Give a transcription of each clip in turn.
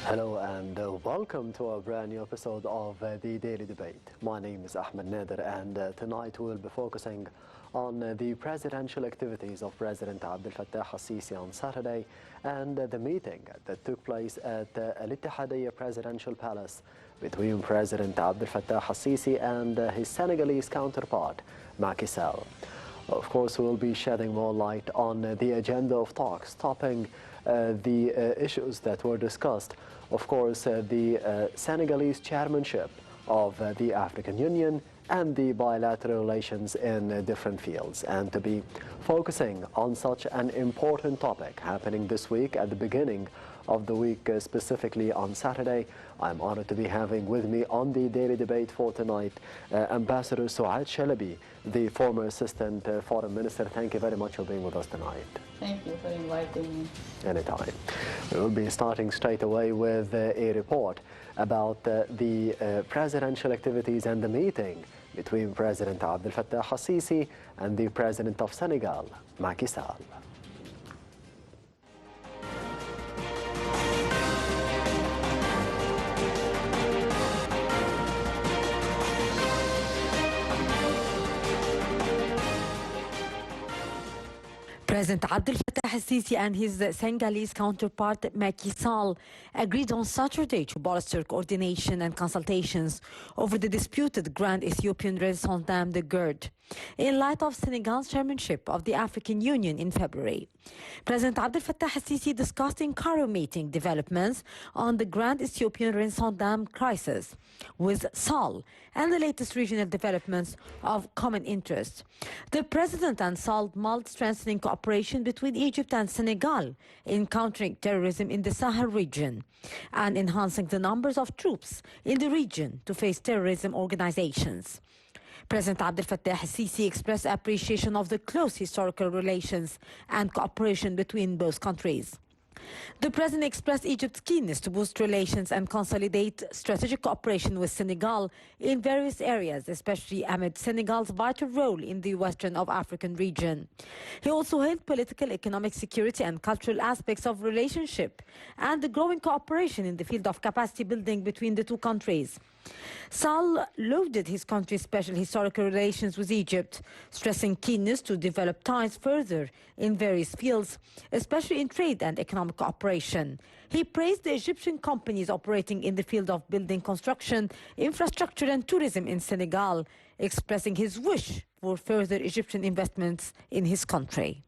Hello and welcome to a brand new episode of the Daily Debate. My name is Ahmed Nader, and tonight we'll be focusing on the presidential activities of President Abdel Fattah al-Sisi on Saturday and the meeting that took place at Al-Ittihadiyya Presidential Palace between President Abdel Fattah al-Sisi and his Senegalese counterpart, Macky Sall. Of course, we'll be shedding more light on the agenda of talks, topping the issues that were discussed. Of course, the Senegalese chairmanship of the African Union and the bilateral relations in different fields. And to be focusing on such an important topic happening this week at the beginning of the week, specifically on Saturday, I'm honored to be having with me on the Daily Debate for tonight Ambassador Sou'ad Shalaby, the former Assistant Foreign Minister. Thank you very much for being with us tonight. Thank you for inviting me. Anytime. We will be starting straight away with a report about the presidential activities and the meeting between President Abdel Fattah al-Sisi and the President of Senegal, Macky Sall. President Abdel Fattah al-Sisi and his Senegalese counterpart Macky Sall agreed on Saturday to bolster coordination and consultations over the disputed Grand Ethiopian Renaissance Dam, the GERD, in light of Senegal's chairmanship of the African Union in February. President Abdel Fattah al-Sisi discussed in Cairo meeting developments on the Grand Ethiopian Renaissance Dam crisis with Sall and the latest regional developments of common interest. The President and Sall mulled strengthening cooperation between Egypt and Senegal in countering terrorism in the Sahel region and enhancing the numbers of troops in the region to face terrorism organizations. President Abdel Fattah al-Sisi expressed appreciation of the close historical relations and cooperation between both countries. The President expressed Egypt's keenness to boost relations and consolidate strategic cooperation with Senegal in various areas, especially amid Senegal's vital role in the Western of African region. He also hailed political, economic, security and cultural aspects of relationship and the growing cooperation in the field of capacity building between the two countries. Sall lauded his country's special historical relations with Egypt, stressing keenness to develop ties further in various fields, especially in trade and economic cooperation. He praised the Egyptian companies operating in the field of building construction, infrastructure and tourism in Senegal, expressing his wish for further Egyptian investments in his country.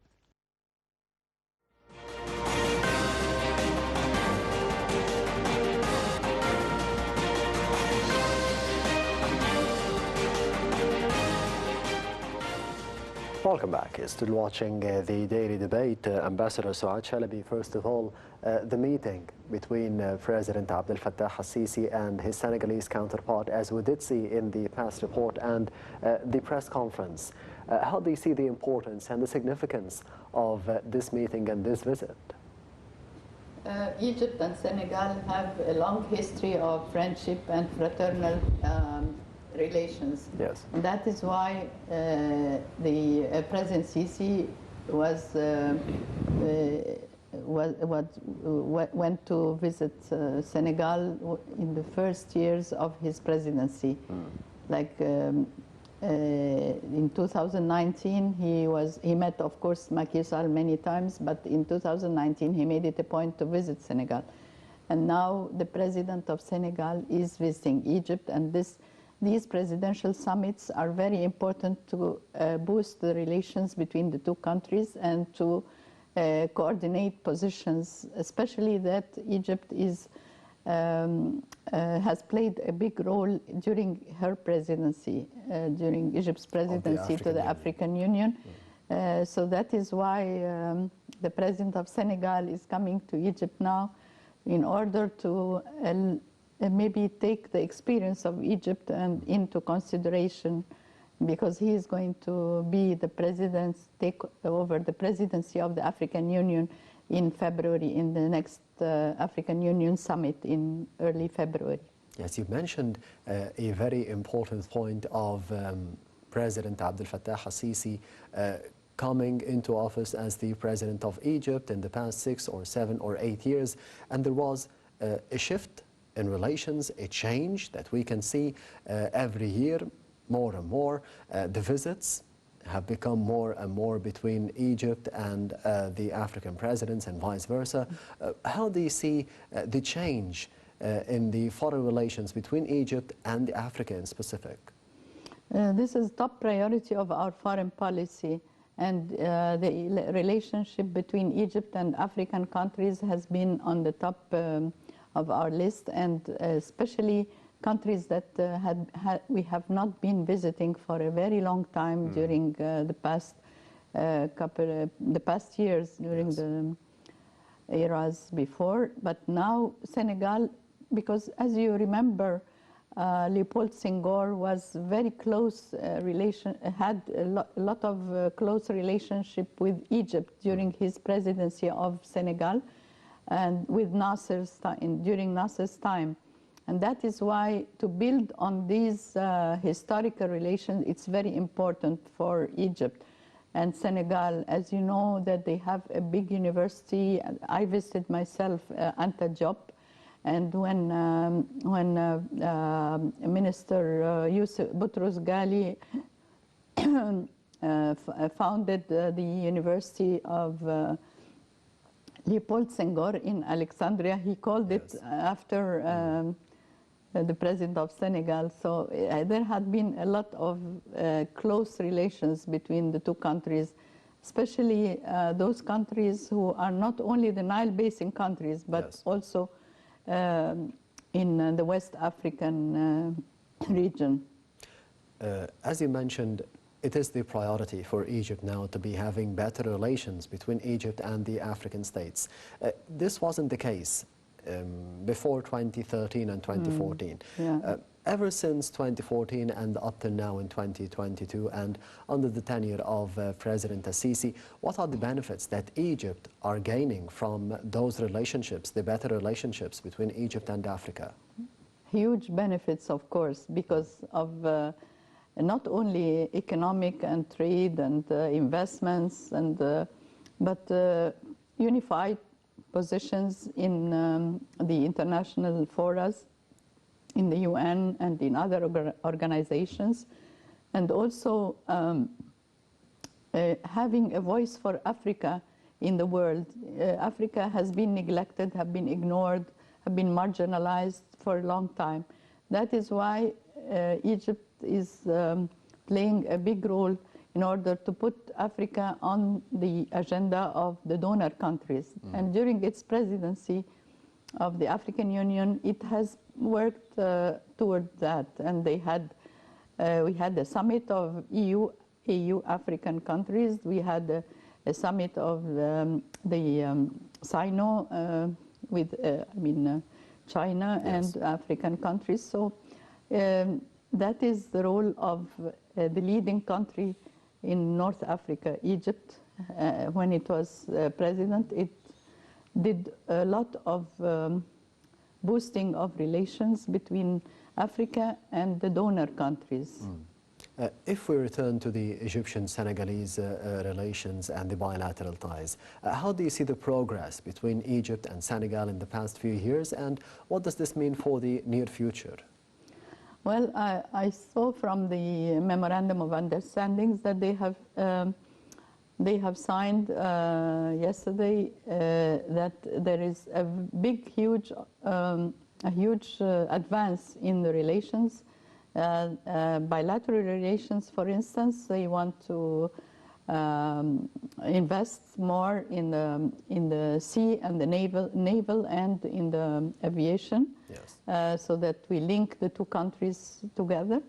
Welcome back. You're still watching the Daily Debate. Ambassador Sou'ad Shalaby, first of all, the meeting between President Abdel Fattah al-Sisi and his Senegalese counterpart, as we did see in the past report and the press conference. How do you see the importance and the significance of this meeting and this visit? Egypt and Senegal have a long history of friendship and fraternal relations. Yes. And that is why the President Sisi went to visit Senegal in the first years of his presidency. Like in 2019, he met, of course, Macky Sall many times, but in 2019 he made it a point to visit Senegal. And now the President of Senegal is visiting Egypt, and these presidential summits are very important to boost the relations between the two countries and to coordinate positions, especially that Egypt has played a big role during her presidency, during Egypt's presidency to the African Union. So that is why the President of Senegal is coming to Egypt now in order to maybe take the experience of Egypt and into consideration, because he is going to be the president, take over the presidency of the African Union in February, in the next African Union summit in early February. Yes, you mentioned a very important point of President Abdel Fattah al-Sisi coming into office as the president of Egypt in the past 6 or 7 or 8 years, and there was a shift in relations, a change that we can see every year more and more. The visits have become more and more between Egypt and the African presidents and vice versa. How do you see the change in the foreign relations between Egypt and Africa in specific? This is top priority of our foreign policy, and the relationship between Egypt and African countries has been on the top of our list, and especially countries that we have not been visiting for a very long time during the past years, during the eras before. But now Senegal, because as you remember, Leopold Senghor was very close had a lot of close relationship with Egypt during his presidency of Senegal, and with during Nasser's time. And that is why to build on these historical relations, it's very important for Egypt and Senegal. As you know, that they have a big university. I visited myself Anta Diop, and when Minister Yusuf Boutros Ghali founded the University of Leopold Senghor in Alexandria, he called it after the president of Senegal. So there had been a lot of close relations between the two countries, especially those countries who are not only the Nile Basin countries, but also in the West African region. As you mentioned, it is the priority for Egypt now to be having better relations between Egypt and the African states. This wasn't the case before 2013 and 2014. Ever since 2014 and up to now in 2022 and under the tenure of President Al-Sisi, what are the benefits that Egypt are gaining from those relationships, the better relationships between Egypt and Africa? Huge benefits, of course, because of not only economic and trade and investments, but unified positions in the international forums, in the UN and in other organizations, and also having a voice for Africa in the world. Africa has been neglected, have been ignored, have been marginalized for a long time. That is why Egypt is playing a big role in order to put Africa on the agenda of the donor countries. And during its presidency of the African Union, it has worked toward that. And we had the summit of EU African countries. We had a summit of the Sino with China and African countries. So that is the role of the leading country in North Africa, Egypt. When it was president, it did a lot of boosting of relations between Africa and the donor countries. If we return to the Egyptian-Senegalese relations and the bilateral ties, how do you see the progress between Egypt and Senegal in the past few years, and what does this mean for the near future? Well, I saw from the memorandum of understandings that they have signed yesterday that there is a huge advance in the relations. Bilateral relations, for instance, they want to invest more in the sea and the naval and in the aviation, so that we link the two countries together,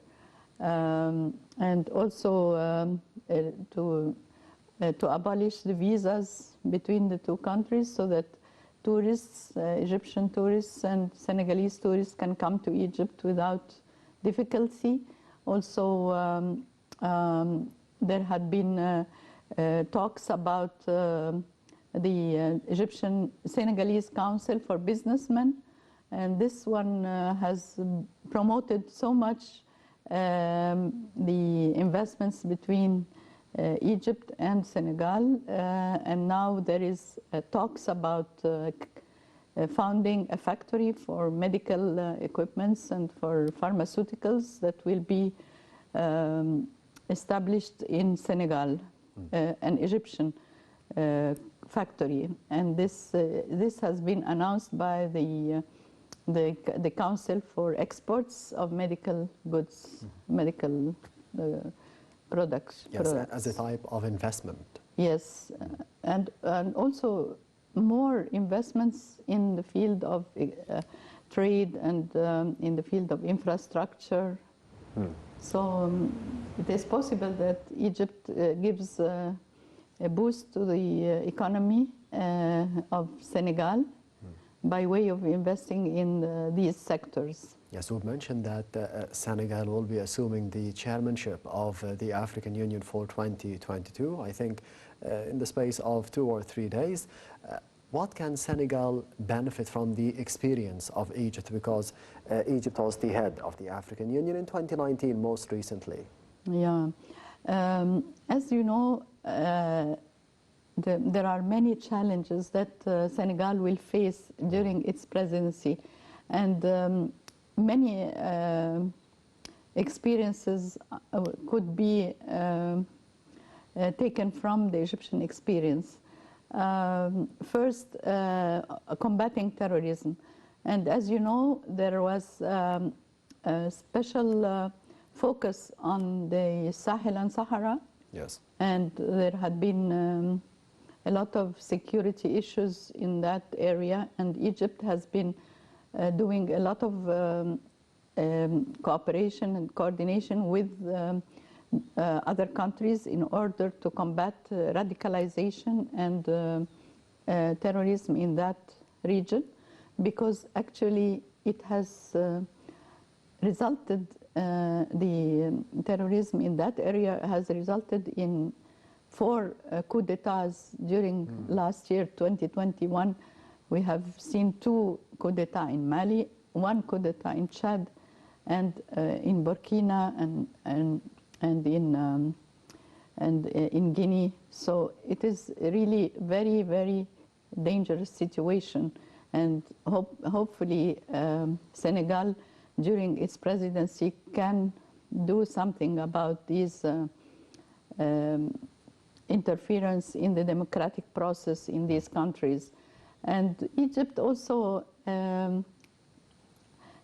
and also to abolish the visas between the two countries, so that tourists, Egyptian tourists and Senegalese tourists, can come to Egypt without difficulty. Also, there had been talks about the Egyptian Senegalese Council for Businessmen, and this one has promoted so much the investments between Egypt and Senegal, and now there is talks about founding a factory for medical equipments and for pharmaceuticals that will be established in Senegal, an Egyptian factory. And this has been announced by the Council for Exports of Medical Goods, medical products. Yes, as a type of investment. Yes, and also more investments in the field of trade and in the field of infrastructure. So it is possible that Egypt gives a boost to the economy of Senegal by way of investing in these sectors. Yes, we've mentioned that Senegal will be assuming the chairmanship of the African Union for 2022, I think in the space of 2 or 3 days. What can Senegal benefit from the experience of Egypt? Because Egypt was the head of the African Union in 2019, most recently. Yeah. As you know, there are many challenges that Senegal will face during its presidency. And many experiences could be taken from the Egyptian experience. First, combating terrorism. And as you know, there was a special focus on the Sahel and Sahara. Yes. And there had been a lot of security issues in that area, and Egypt has been doing a lot of cooperation and coordination with other countries in order to combat radicalization and terrorism in that region, because actually it has resulted, the terrorism in that area has resulted in 4 coups d'etats during last year, 2021. We have seen 2 coups d'etat in Mali, 1 coup d'etat in Chad, and in Burkina and in Guinea. So it is really very, very dangerous situation. And hopefully Senegal, during its presidency, can do something about these interference in the democratic process in these countries. And Egypt also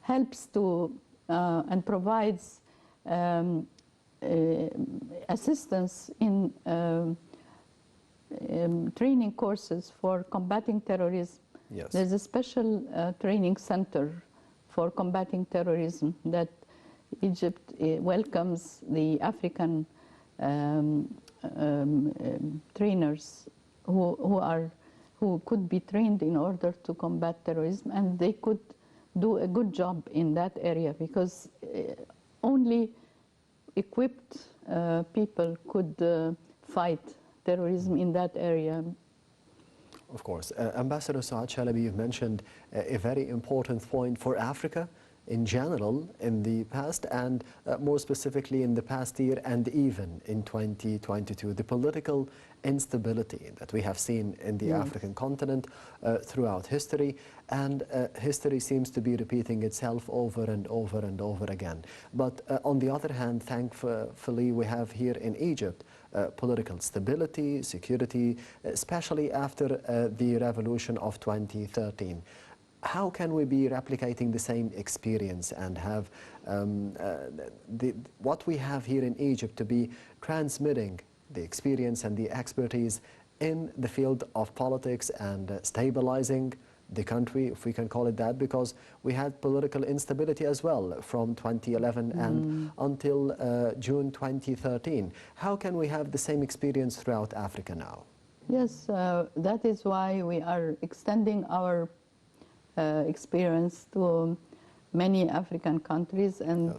helps to and provides assistance in training courses for combating terrorism. Yes. There's a special training center for combating terrorism that Egypt welcomes the African trainers who could be trained in order to combat terrorism, and they could do a good job in that area, because only equipped people could fight terrorism in that area. Of course. Ambassador Sou'ad Shalaby, you've mentioned a very important point for Africa in general in the past, and more specifically in the past year and even in 2022, the political instability that we have seen in the African continent throughout history, and history seems to be repeating itself over and over and over again. But on the other hand, thankfully, we have here in Egypt political stability, security, especially after the revolution of 2013. How can we be replicating the same experience and have what we have here in Egypt to be transmitting the experience and the expertise in the field of politics and stabilizing the country, if we can call it that, because we had political instability as well from 2011 and until June 2013. How can we have the same experience throughout Africa now? Yes, that is why we are extending our experience to many African countries, and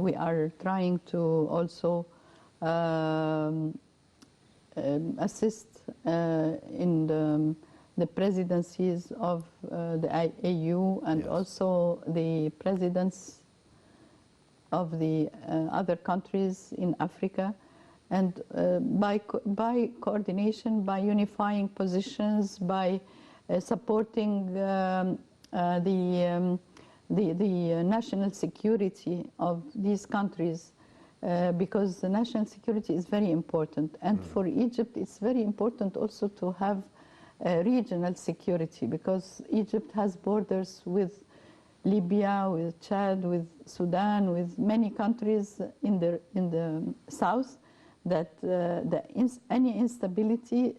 we are trying to also assist in the presidencies of the AU and also the presidents of the other countries in Africa, and by coordination, by unifying positions, by supporting the national security of these countries, because the national security is very important. And for Egypt, it's very important also to have regional security, because Egypt has borders with Libya, with Chad, with Sudan, with many countries in the south, that any instability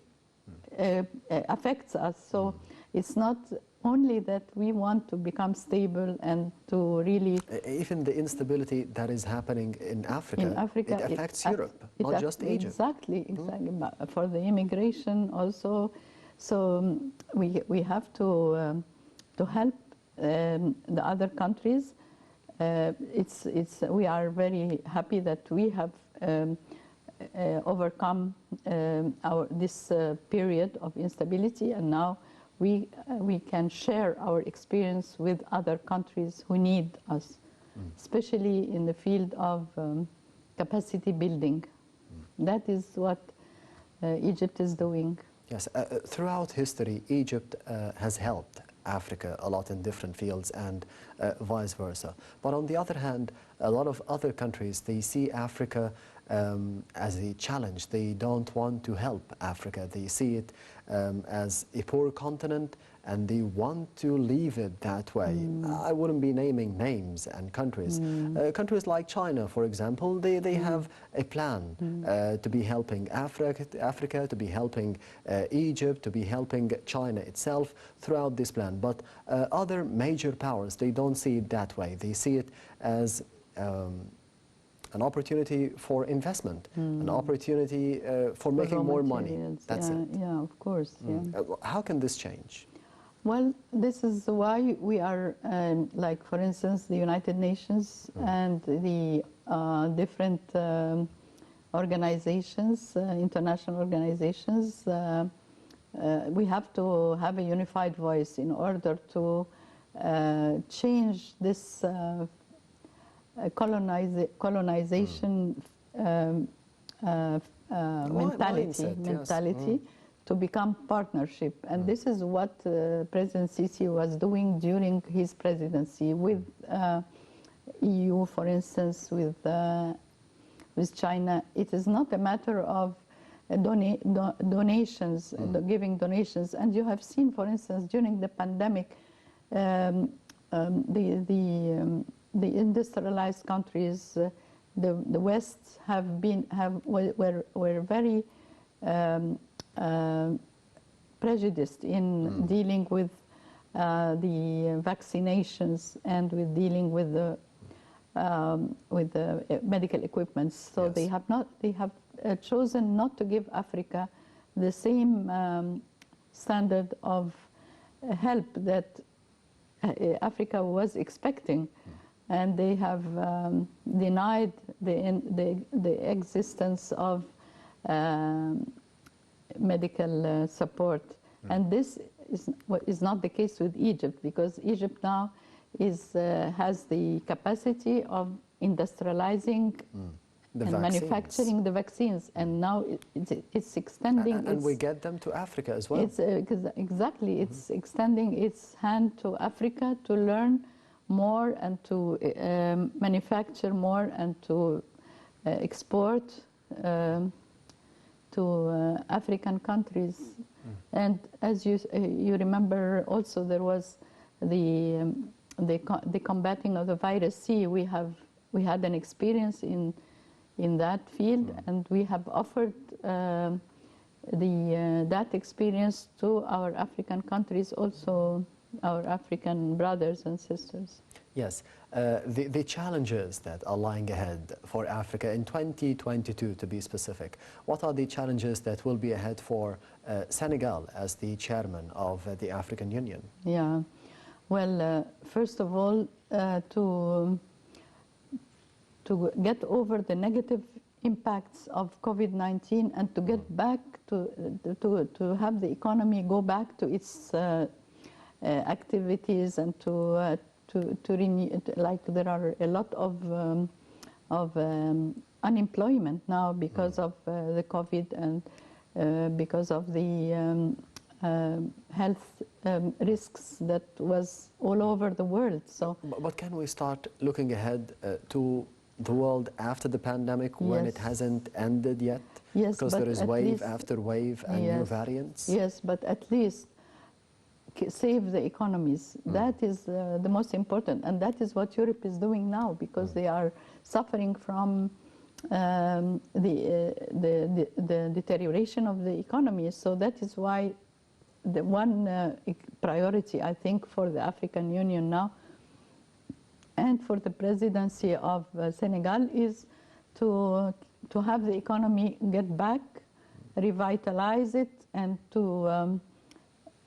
affects us. So it's not only that we want to become stable and to really... Even the instability that is happening in Africa, it affects Europe, not just Egypt. Exactly. But for the immigration also. So we have to help the other countries. We are very happy that we have overcome this period of instability, and now we can share our experience with other countries who need us, especially in the field of capacity building. That is what Egypt is doing. Yes, throughout history, Egypt has helped Africa a lot in different fields, and vice versa. But on the other hand, a lot of other countries, they see Africa as a challenge. They don't want to help Africa. They see it as a poor continent, and they want to leave it that way. I wouldn't be naming names and countries. Countries like China, for example, they have a plan to be helping Africa, to be helping Egypt, to be helping China itself throughout this plan. But other major powers, they don't see it that way. They see it as an opportunity for investment, an opportunity for making more money. That's it. Yeah, of course. How can this change? Well, this is why we are, like, for instance, the United Nations and the different organizations, international organizations. We have to have a unified voice in order to change this colonization mentality to become partnership. And this is what President Sisi was doing during his presidency with EU, for instance, with China. It is not a matter of donations, giving donations. And you have seen, for instance, during the pandemic, the industrialized countries, the West were very prejudiced in dealing with the vaccinations and with dealing with the medical equipment. So they have chosen not to give Africa the same standard of help that Africa was expecting, and they have denied the existence of medical support. And this is not the case with Egypt, because Egypt now has the capacity of industrializing and manufacturing the vaccines, and now it's extending. And we get them to Africa as well. Exactly, it's extending its hand to Africa to learn more and to manufacture more and to export to African countries. And as you remember, also there was the combating of the virus C. We had an experience in that field, and we have offered that experience to our African countries, also our African brothers and sisters. Yes, the challenges that are lying ahead for Africa in 2022, to be specific, what are the challenges that will be ahead for Senegal as the chairman of the African Union? Yeah, well, first of all, to get over the negative impacts of COVID-19 and to get back to have the economy go back to its activities, and to renew, like there are a lot of unemployment now because of the COVID and because of the health risks that was all over the world. So, but can we start looking ahead to the world after the pandemic when yes. it hasn't ended yet? Yes, because but there is at wave least, after wave and new yes, variants. yes, but at least save the economies. That is the most important, and that is what Europe is doing now, because they are suffering from the deterioration of the economy. So that is why the one priority, I think, for the African Union now and for the presidency of Senegal is to have the economy get back, revitalize it, and to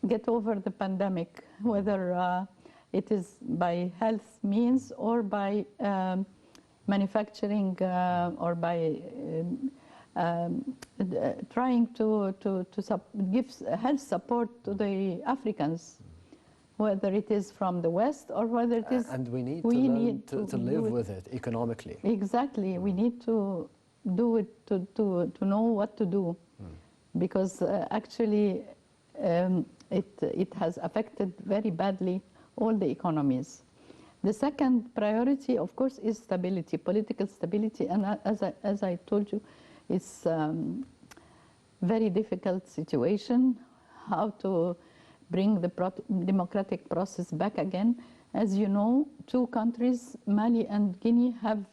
get over the pandemic, whether it is by health means or by manufacturing or by trying to give health support to the Africans, whether it is from the West or whether it is... And we need to learn to live with it economically. Exactly. We need to do it, to know what to do. Because actually it has affected very badly all the economies. The second priority, of course, is stability, political stability. And as I told you, it's very difficult situation, how to bring the democratic process back again. As you know, two countries, Mali and Guinea, have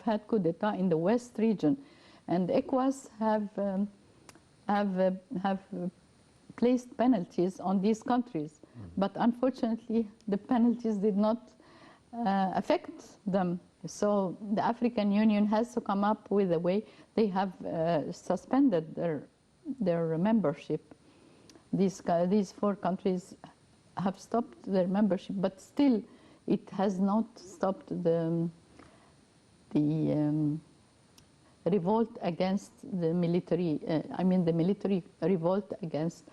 had coup d'etat in the West region, and ECOWAS have placed penalties on these countries. But unfortunately, the penalties did not affect them. So the African Union has to come up with a way. They have suspended their membership. These four countries have stopped their membership, but still it has not stopped the revolt against the military, the military revolt against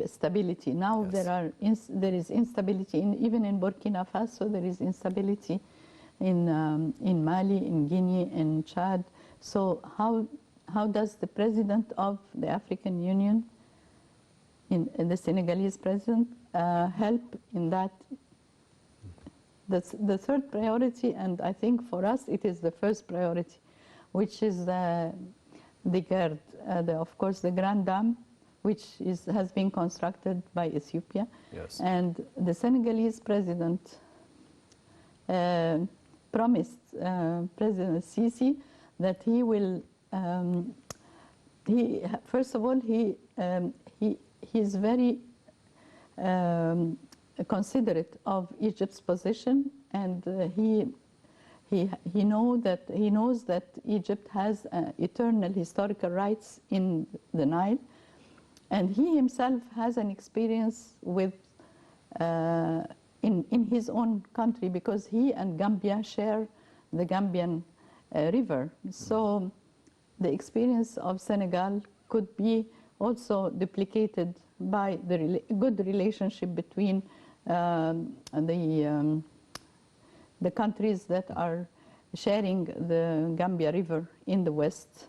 stability. Now yes. There is instability, even in Burkina Faso, there is instability in Mali, in Guinea, in Chad. So how does the president of the African Union, the Senegalese president, help in that? That's the third priority, and I think for us it is the first priority, which is the GERD, of course the Grand Dam, which has been constructed by Ethiopia. Yes. And the Senegalese president promised President Sisi that he will, first of all, he is very considerate of Egypt's position, and he knows that Egypt has eternal historical rights in the Nile, and he himself has an experience with in his own country, because he and Gambia share the Gambian river. So the experience of Senegal could be also duplicated by the good relationship between the countries that are sharing the Gambia River in the West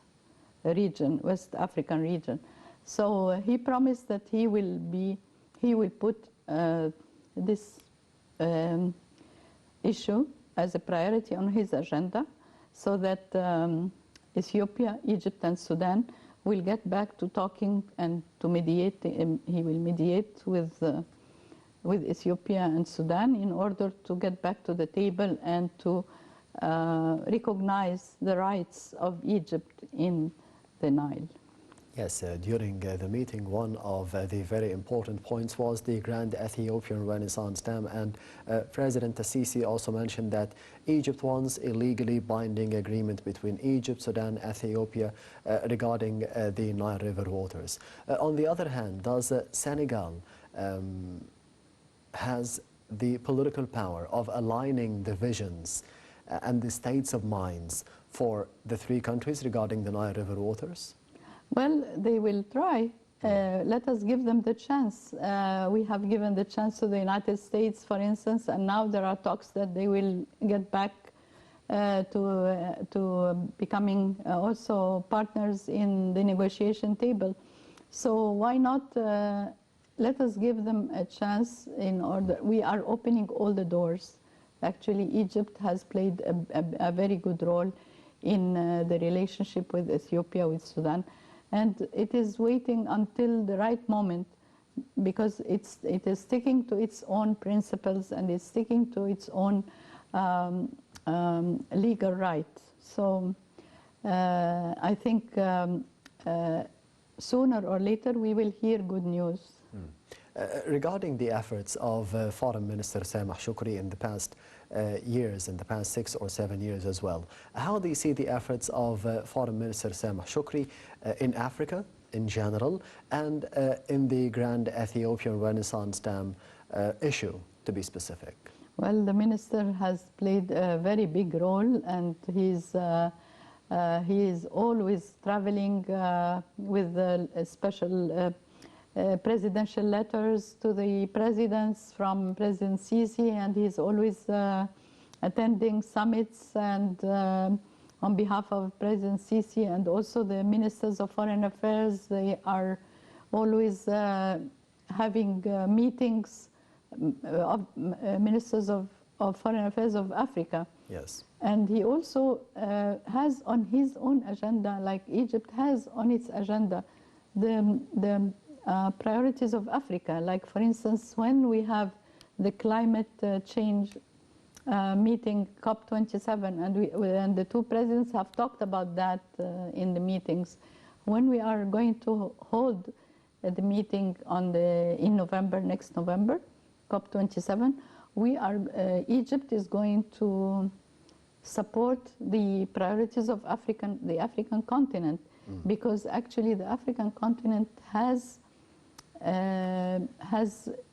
African region. So he promised that he will put this issue as a priority on his agenda, so that Ethiopia, Egypt, and Sudan will get back to talking and to mediate. He will mediate with Ethiopia and Sudan in order to get back to the table and to recognize the rights of Egypt in the Nile. Yes, during the meeting, one of the very important points was the Grand Ethiopian Renaissance Dam, and President Sisi also mentioned that Egypt wants a legally binding agreement between Egypt, Sudan, Ethiopia regarding the Nile River waters. On the other hand, does Senegal has the political power of aligning the visions and the states of minds for the three countries regarding the Nile River waters? Well, they will try. Let us give them the chance. We have given the chance to the United States, for instance, and now there are talks that they will get back to becoming also partners in the negotiation table. So why not let us give them a chance in order. We are opening all the doors. Actually, Egypt has played a very good role in the relationship with Ethiopia, with Sudan. And it is waiting until the right moment, because it is sticking to its own principles and it's sticking to its own legal rights. So I think sooner or later we will hear good news. Regarding the efforts of Foreign Minister Sameh Shoukry in the past years, in the past 6 or 7 years as well, how do you see the efforts of Foreign Minister Sameh Shoukry in Africa in general and in the Grand Ethiopian Renaissance Dam issue, to be specific? Well, the minister has played a very big role, and he is always traveling with special presidential letters to the presidents from President Sisi, and he's always attending summits and on behalf of President Sisi, and also the ministers of foreign affairs. They are always having meetings of ministers of foreign affairs of Africa. Yes. And he also has on his own agenda, like Egypt has on its agenda, the priorities of Africa. Like, for instance, when we have the climate change meeting, COP27, and the two presidents have talked about that in the meetings. When we are going to hold the meeting in November, next November, COP27, Egypt is going to support the priorities of the African continent, because actually the African continent has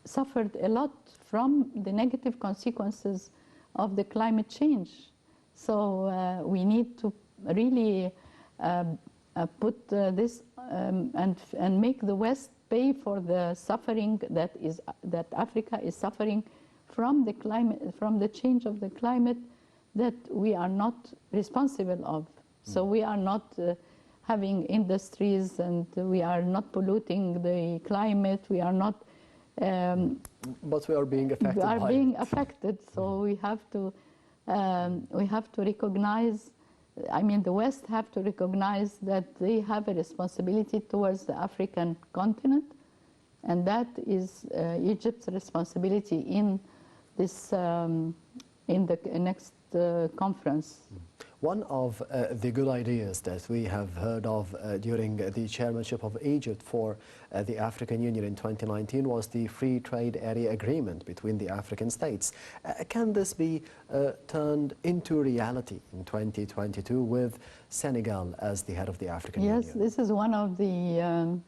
suffered a lot from the negative consequences of the climate change. So we need to really put this and make the West pay for the suffering that Africa is suffering from the climate, from the change of the climate that we are not responsible of. So we are not having industries, and we are not polluting the climate. We are not. But we are being affected. We are being affected. So we have to recognize. I mean, the West have to recognize that they have a responsibility towards the African continent, and that is Egypt's responsibility in this in the next conference. One of the good ideas that we have heard of during the chairmanship of Egypt for the African Union in 2019 was the Free Trade Area Agreement between the African states. Can this be turned into reality in 2022 with Senegal as the head of the African Union? Yes, this is one of the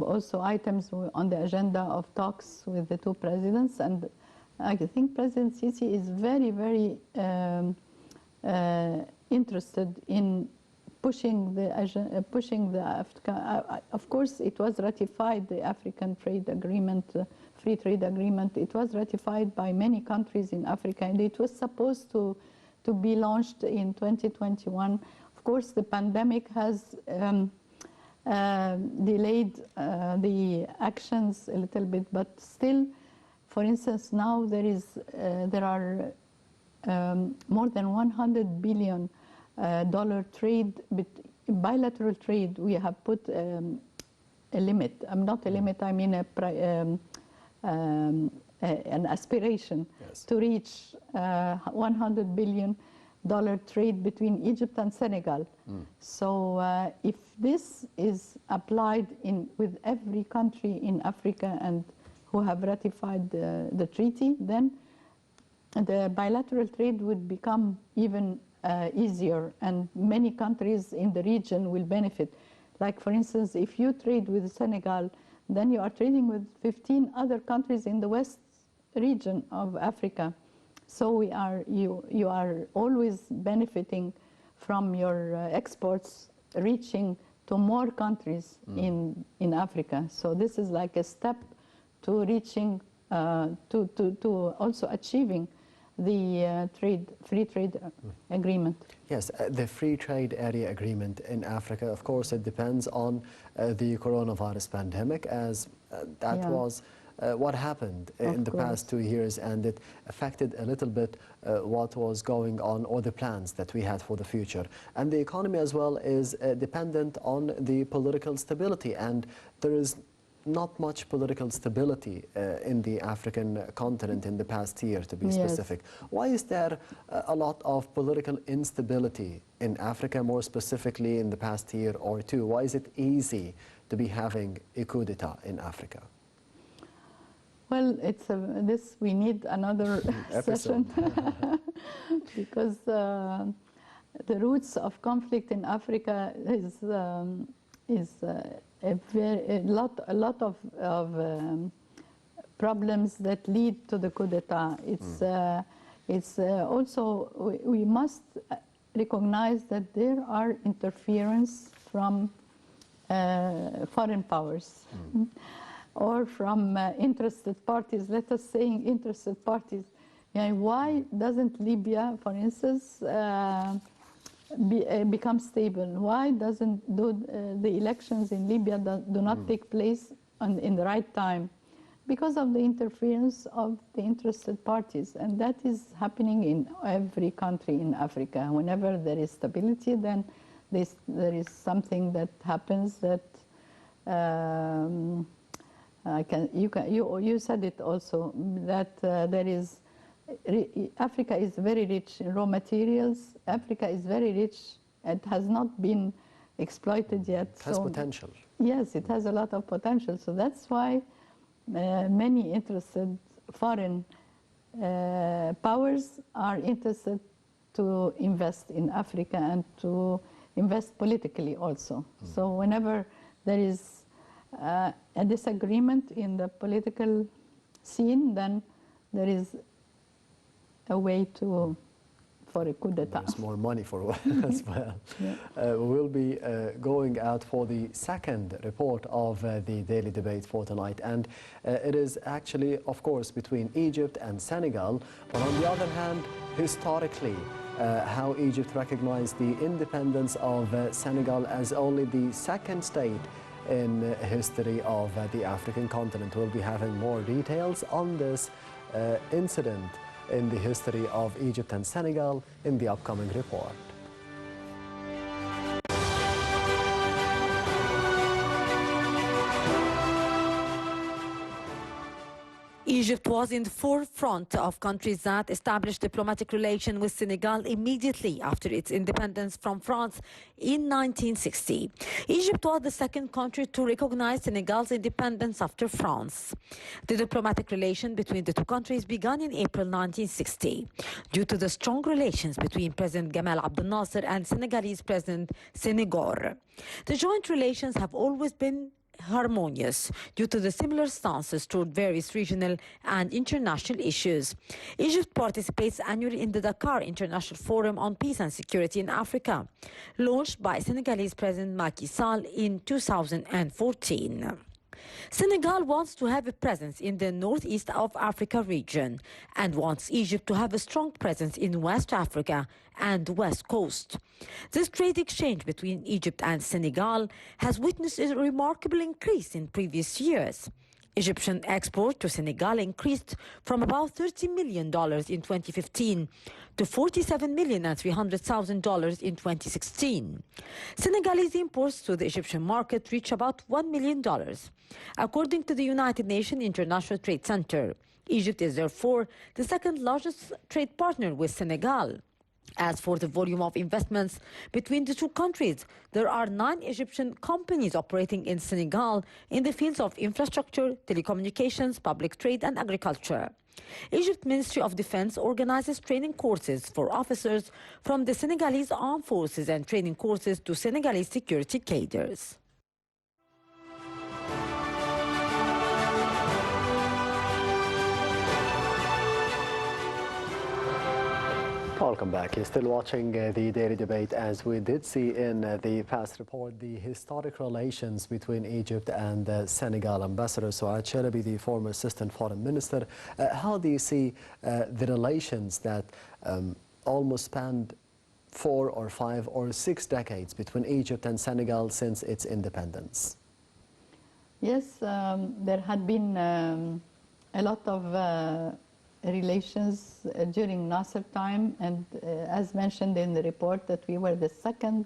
also items on the agenda of talks with the two presidents, and I think President Sisi is very, very interested in pushing the Africa. Of course, it was ratified, the African Trade Agreement, Free Trade Agreement. It was ratified by many countries in Africa, and it was supposed to be launched in 2021. Of course, the pandemic has delayed the actions a little bit, but still, for instance, now there are more than $100 billion trade, bilateral trade. We have put a limit. Not a limit, I mean an aspiration, yes, to reach $100 billion trade between Egypt and Senegal. So if this is applied with every country in Africa and who have ratified the treaty, then the bilateral trade would become even easier, and many countries in the region will benefit. Like, for instance, if you trade with Senegal, then you are trading with 15 other countries in the west region of Africa. So you are always benefiting from your exports reaching to more countries in Africa. So this is like a step to reaching, to also achieving the free trade agreement. Yes, the free trade area agreement in Africa, of course, it depends on the coronavirus pandemic, as that was what happened in the past 2 years, and it affected a little bit what was going on, or the plans that we had for the future. And the economy as well is dependent on the political stability, and there is not much political stability in the African continent in the past year, to be specific. Why is there a lot of political instability in Africa, more specifically in the past year or two? Why is it easy to be having a coup d'etat in Africa? Well, this we need another session because the roots of conflict in Africa is a lot of problems that lead to the coup d'etat. It's also we must recognize that there are interference from foreign powers. Or from interested parties. Let us say interested parties. Why doesn't Libya, for instance, become stable? Why doesn't the elections in Libya do not take place in the right time? Because of the interference of the interested parties, and that is happening in every country in Africa. Whenever there is stability, then there is something that happens that. You said it also, that Africa is very rich in raw materials. Africa is very rich. It has not been exploited yet. It has potential. Yes, it has a lot of potential. So that's why many interested foreign powers are interested to invest in Africa and to invest politically also. So whenever there is a disagreement in the political scene, then there is a way for a coup d'etat. There's more money for as well. We'll be going out for the second report of the daily debate for tonight, and it is actually, of course, between Egypt and Senegal, but on the other hand, historically, how Egypt recognized the independence of Senegal as only the second state in history of the African continent. We'll be having more details on this incident in the history of Egypt and Senegal in the upcoming report. Egypt was in the forefront of countries that established diplomatic relations with Senegal immediately after its independence from France in 1960. Egypt was the second country to recognize Senegal's independence after France. The diplomatic relation between the two countries began in April 1960 due to the strong relations between President Gamal Abdel Nasser and Senegalese President Senghor. The joint relations have always been harmonious due to the similar stances toward various regional and international issues. Egypt participates annually in the Dakar International Forum on Peace and Security in Africa, launched by Senegalese President Macky Sall in 2014. Senegal wants to have a presence in the northeast of Africa region and wants Egypt to have a strong presence in West Africa and the West Coast. This trade exchange between Egypt and Senegal has witnessed a remarkable increase in previous years. Egyptian export to Senegal increased from about $30 million in 2015 to $47,300,000 in 2016. Senegalese imports to the Egyptian market reach about $1 million. According to the United Nations International Trade Center, Egypt is therefore the second largest trade partner with Senegal. As for the volume of investments between the two countries, there are 9 Egyptian companies operating in Senegal in the fields of infrastructure, telecommunications, public trade, and agriculture. Egypt Ministry of Defense organizes training courses for officers from the Senegalese Armed Forces and training courses to Senegalese security cadres. Welcome back. You're still watching the daily debate. As we did see in the past report, the historic relations between Egypt and Senegal. Ambassador Sou'ad Shalaby, the former Assistant Foreign Minister, how do you see the relations that almost spanned 4 or 5 or 6 decades between Egypt and Senegal since its independence? Yes, there had been a lot of relations during Nasser time, and as mentioned in the report, that we were the second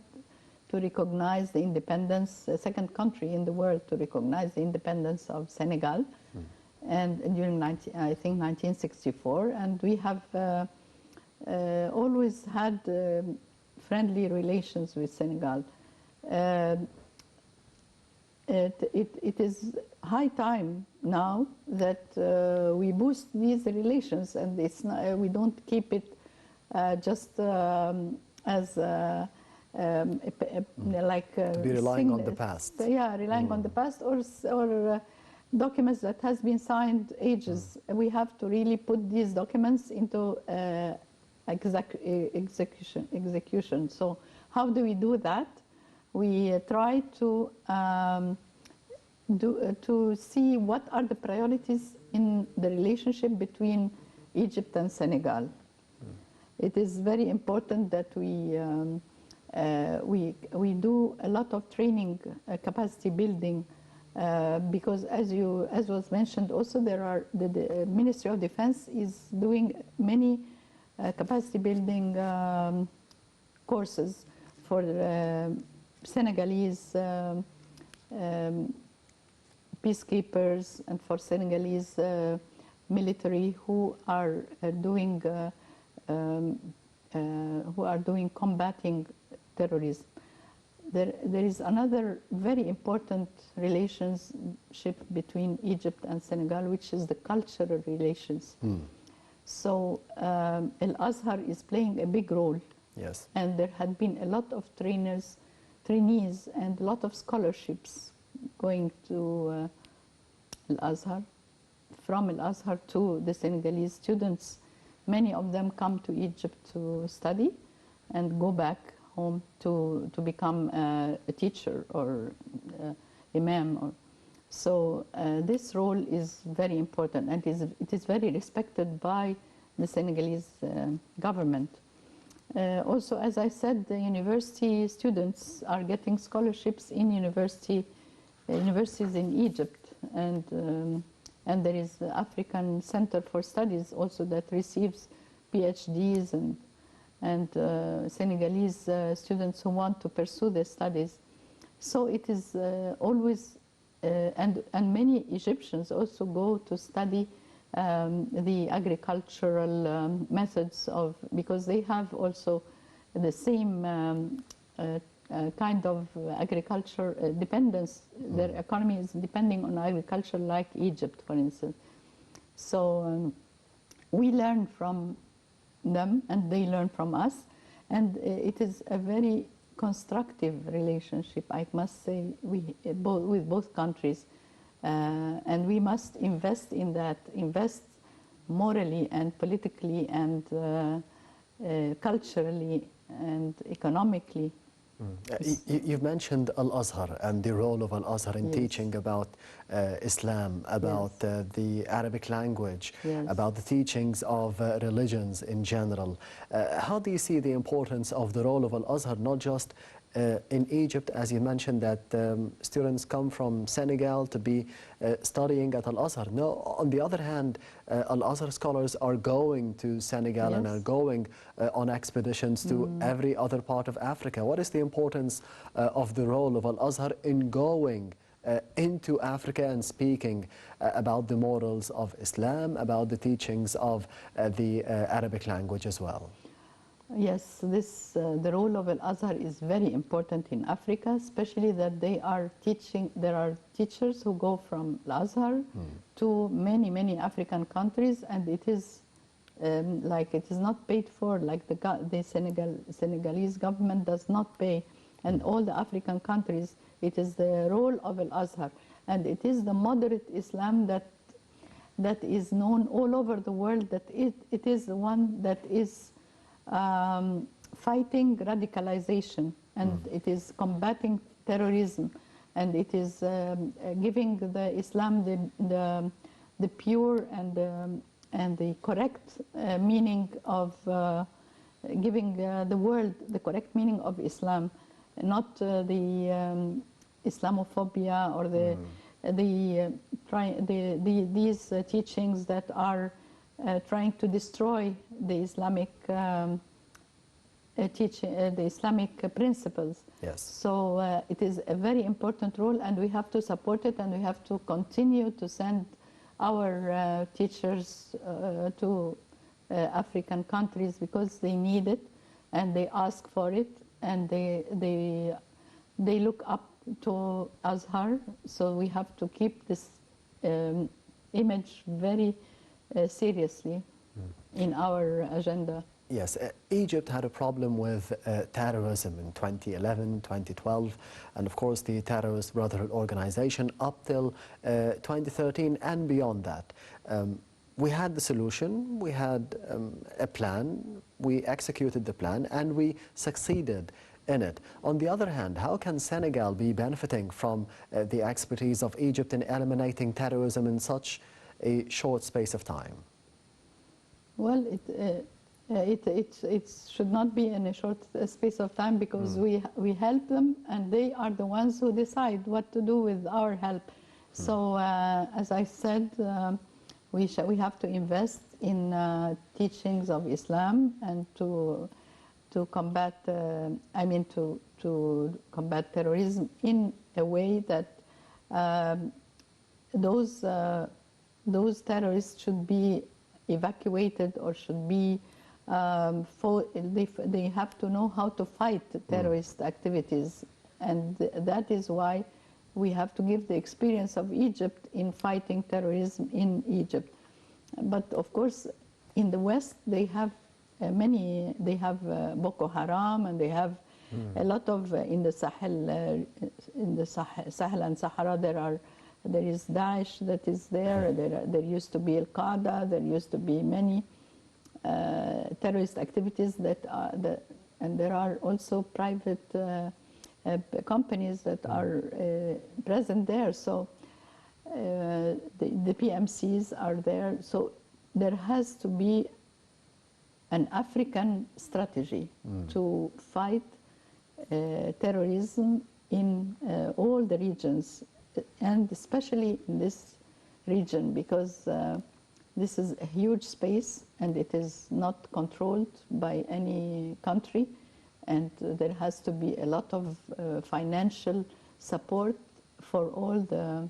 to recognize the independence, second country in the world to recognize the independence of Senegal, and during I think 1964, and we have always had friendly relations with Senegal. It is high time now that we boost these relations, and it's not, we don't keep it just as like to be relying on the past. Yeah, relying on the past or documents that has been signed ages. We have to really put these documents into execution. So how do we do that? We try to see what are the priorities in the relationship between Egypt and Senegal. It is very important that we do a lot of training, capacity building, because as was mentioned, also there are the Ministry of Defense is doing many capacity building courses for Senegalese peacekeepers and for Senegalese military who are doing combating terrorism. There is another very important relationship between Egypt and Senegal, which is the cultural relations. So AlAzhar is playing a big role. Yes. And there had been a lot of trainees and a lot of scholarships going to AlAzhar, from AlAzhar to the Senegalese students. Many of them come to Egypt to study and go back home to become a teacher or imam. So this role is very important, and it is very respected by the Senegalese government. Also, as I said, the university students are getting scholarships in universities in Egypt, and there is the African Center for Studies also that receives PhDs and Senegalese students who want to pursue their studies. So it is always, and many Egyptians also go to study the agricultural methods of, because they have also the same kind of agriculture dependence. Their economy is depending on agriculture, like Egypt, for instance. So we learn from them and they learn from us, and it is a very constructive relationship, I must say, with both countries. And we must invest in that, invest morally and politically and culturally and economically. You've mentioned AlAzhar and the role of AlAzhar in teaching about Islam, about the Arabic language, about the teachings of religions in general. How do you see the importance of the role of AlAzhar, not just in Egypt, as you mentioned, that students come from Senegal to be studying at AlAzhar? No, on the other hand, AlAzhar scholars are going to Senegal and are going on expeditions to every other part of Africa. What is the importance of the role of AlAzhar in going into Africa and speaking about the morals of Islam, about the teachings of the Arabic language as well? Yes, the role of AlAzhar is very important in Africa, especially that they are teaching. There are teachers who go from AlAzhar to many African countries, and it is like it is not paid for. Like the Senegalese government does not pay, and all the African countries. It is the role of AlAzhar, and it is the moderate Islam that is known all over the world. That it is the one that is fighting radicalization, and it is combating terrorism, and it is giving the Islam the pure and the correct meaning of giving the world the correct meaning of Islam, not the Islamophobia or these teachings that are trying to destroy the Islamic the Islamic principles. Yes. So it is a very important role, and we have to support it, and we have to continue to send our teachers to African countries because they need it and they ask for it, and they look up to AlAzhar. So we have to keep this image very seriously in our agenda. Yes, Egypt had a problem with terrorism in 2011, 2012, and of course the Terrorist Brotherhood Organization up till 2013 and beyond that. We had the solution, we had a plan, we executed the plan, and we succeeded in it. On the other hand, how can Senegal be benefiting from the expertise of Egypt in eliminating terrorism in such a short space of time? Well, it should not be in a short space of time, because we help them and they are the ones who decide what to do with our help. So as I said, we have to invest in teachings of Islam and to combat to combat terrorism in a way that those terrorists should be evacuated or should be they have to know how to fight terrorist activities, and that is why we have to give the experience of Egypt in fighting terrorism in Egypt. But of course, in the West, they have they have Boko Haram, and they have a lot of in the Sahel and Sahara. There is Daesh that is there. There used to be Al-Qaeda. There used to be many terrorist activities and there are also private companies that are present there. So the PMCs are there. So there has to be an African strategy to fight terrorism in all the regions, and especially in this region, because this is a huge space and it is not controlled by any country, and there has to be a lot of financial support for all the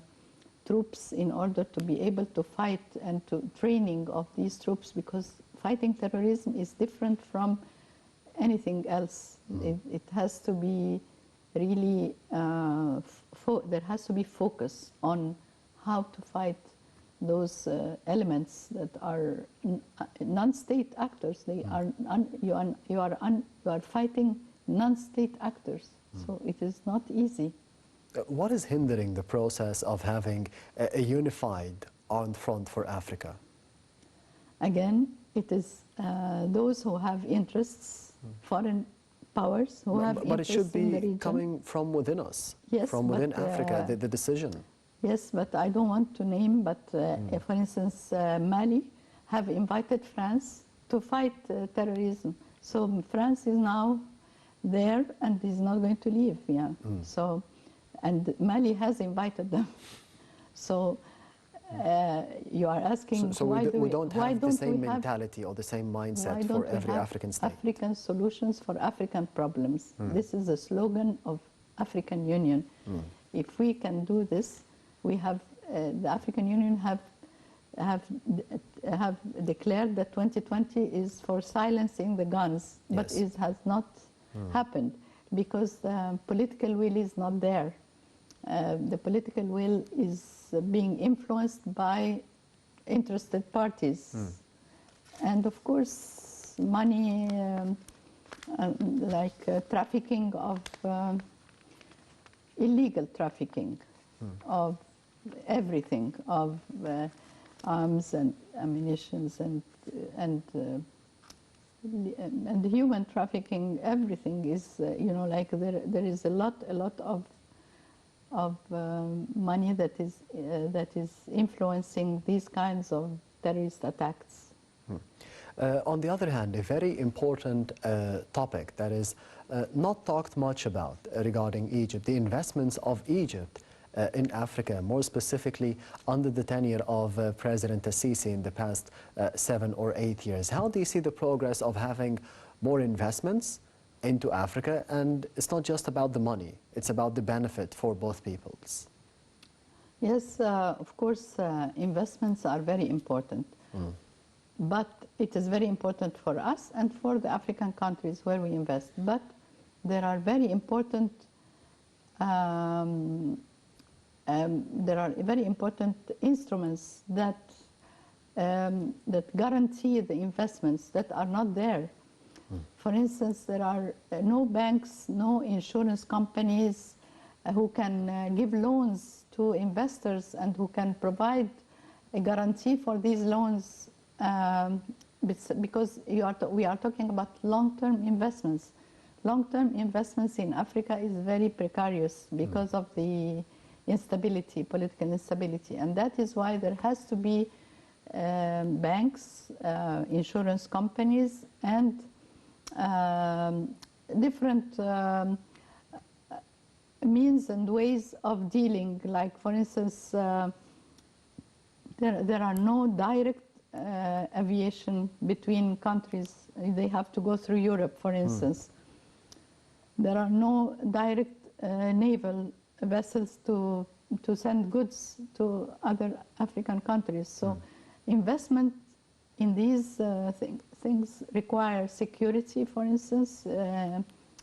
troops in order to be able to fight, and to training of these troops, because fighting terrorism is different from anything else. It has to be really, there has to be focus on how to fight those elements that are non-state actors. They are you are fighting non-state actors, so it is not easy. What is hindering the process of having a unified armed front for Africa? Again, it is those who have interests, foreign powers who have but it interests in the region. should be coming from within us, yes, from within Africa, the decision. Yes, but I don't want to name, but for instance, Mali have invited France to fight terrorism. So France is now there and is not going to leave. Yeah. So, and Mali has invited them. So you are asking, so why we don't have the same have mentality or the same mindset for every African state. African solutions for African problems. This is a slogan of African Union. If we can do this, we have the African Union have declared that 2020 is for silencing the guns, but it has not happened because the political will is not there. The political will is being influenced by interested parties, and of course, money like trafficking of illegal trafficking of everything, of arms and ammunitions and and human trafficking, everything is, like there is a lot of money that is influencing these kinds of terrorist attacks. On the other hand, a very important topic that is not talked much about regarding Egypt, the investments of Egypt in Africa, more specifically under the tenure of President Sisi in the past 7 or 8 years. How do you see the progress of having more investments into Africa? And it's not just about the money, it's about the benefit for both peoples. Yes, of course, investments are very important. But it is very important for us and for the African countries where we invest. But there are very important instruments that guarantee the investments that are not there. For instance, there are no banks, no insurance companies who can give loans to investors and who can provide a guarantee for these loans, because we are talking about long-term investments. Long-term investments in Africa is very precarious because of the instability, political instability. And that is why there has to be banks, insurance companies, and different means and ways of dealing. Like, for instance, there are no direct aviation between countries. They have to go through Europe, for instance. There are no direct naval vessels to send goods to other African countries. So investment in these things require security, for instance,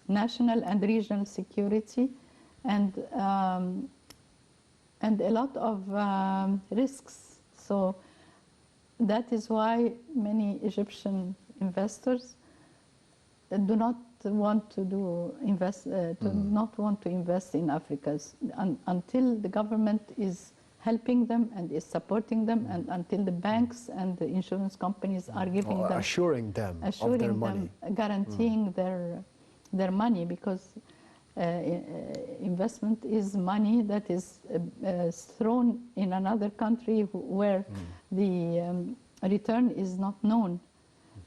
national and regional security, and a lot of risks. So that is why many Egyptian investors do not want to not want to invest in Africa until the government is helping them and is supporting them, and until the banks and the insurance companies are giving them, assuring them of their money, guaranteeing their money, because investment is money that is thrown in another country where the return is not known.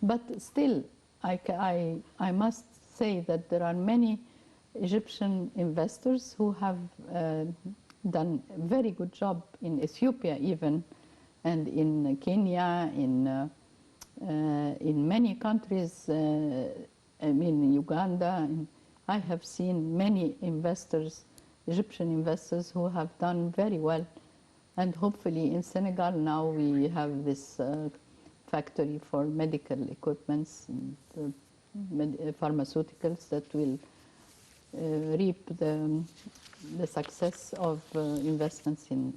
But still, I must say that there are many Egyptian investors who have done a very good job in Ethiopia even, and in Kenya, in many countries, in Uganda. I have seen many investors, Egyptian investors, who have done very well. And hopefully in Senegal now we have this factory for medical equipments and pharmaceuticals that will reap the success of investments in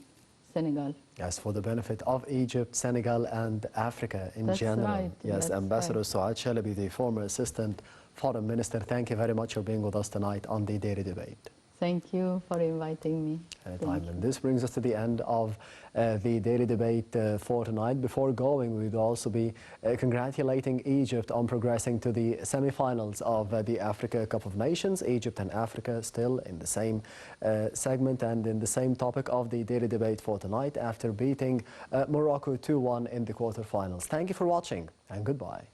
Senegal. Yes, for the benefit of Egypt, Senegal, and Africa in general. Right. Yes, Ambassador Sou'ad Shalaby, the former Assistant Foreign Minister, thank you very much for being with us tonight on the Daily Debate. Thank you for inviting me. And this brings us to the end of the Daily Debate for tonight. Before going, we would also be congratulating Egypt on progressing to the semi-finals of the Africa Cup of Nations. Egypt and Africa still in the same segment and in the same topic of the Daily Debate for tonight, after beating Morocco 2-1 in the quarterfinals. Thank you for watching, and goodbye.